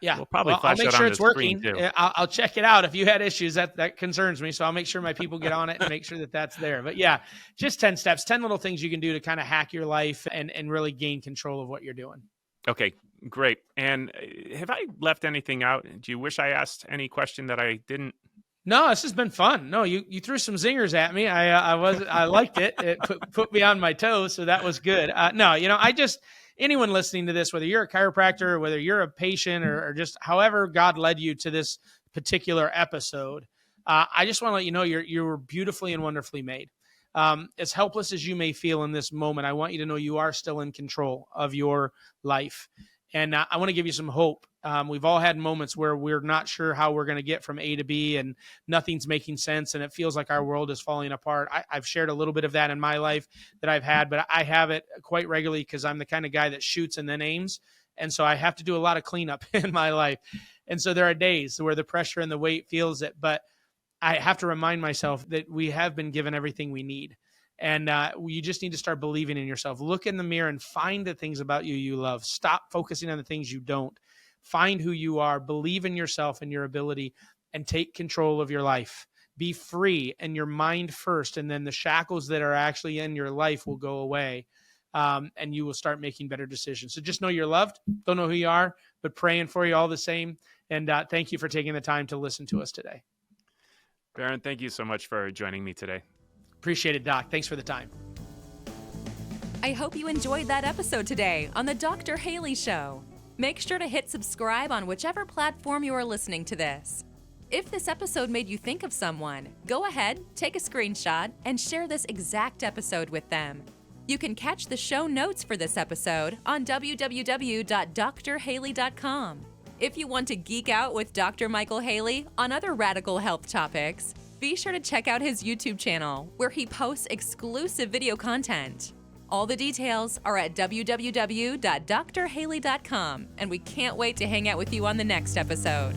Yeah. We'll probably I'll flash make that sure on it's the screen working. too. I'll check it out. If you had issues, that concerns me. So I'll make sure my people get on it and make sure that that's there. But yeah, just 10 steps, 10 little things you can do to kind of hack your life and really gain control of what you're doing. Okay, great. And have I left anything out? Do you wish I asked any question that I didn't? No, this has been fun. No, you threw some zingers at me. I liked it. It put me on my toes, so that was good. No, anyone listening to this, whether you're a chiropractor or whether you're a patient or just however God led you to this particular episode, I just want to let you know you're beautifully and wonderfully made. As helpless as you may feel in this moment, I want you to know you are still in control of your life. And I want to give you some hope. We've all had moments where we're not sure how we're going to get from A to B and nothing's making sense and it feels like our world is falling apart. I've shared a little bit of that in my life that I've had, but I have it quite regularly because I'm the kind of guy that shoots and then aims. And so I have to do a lot of cleanup in my life. And so there are days where the pressure and the weight feels it, but I have to remind myself that we have been given everything we need. And you just need to start believing in yourself. Look in the mirror and find the things about you love. Stop focusing on the things you don't. Find who you are. Believe in yourself and your ability and take control of your life. Be free and your mind first. And then the shackles that are actually in your life will go away and you will start making better decisions. So just know you're loved. Don't know who you are, but praying for you all the same. And thank you for taking the time to listen to us today. Bharon, thank you so much for joining me today. Appreciate it, Doc. Thanks for the time. I hope you enjoyed that episode today on the Dr. Haley Show. Make sure to hit subscribe on whichever platform you are listening to this. If this episode made you think of someone, go ahead, take a screenshot, and share this exact episode with them. You can catch the show notes for this episode on www.drhaley.com. If you want to geek out with Dr. Michael Haley on other radical health topics, be sure to check out his YouTube channel, where he posts exclusive video content. All the details are at www.drhaley.com, and we can't wait to hang out with you on the next episode.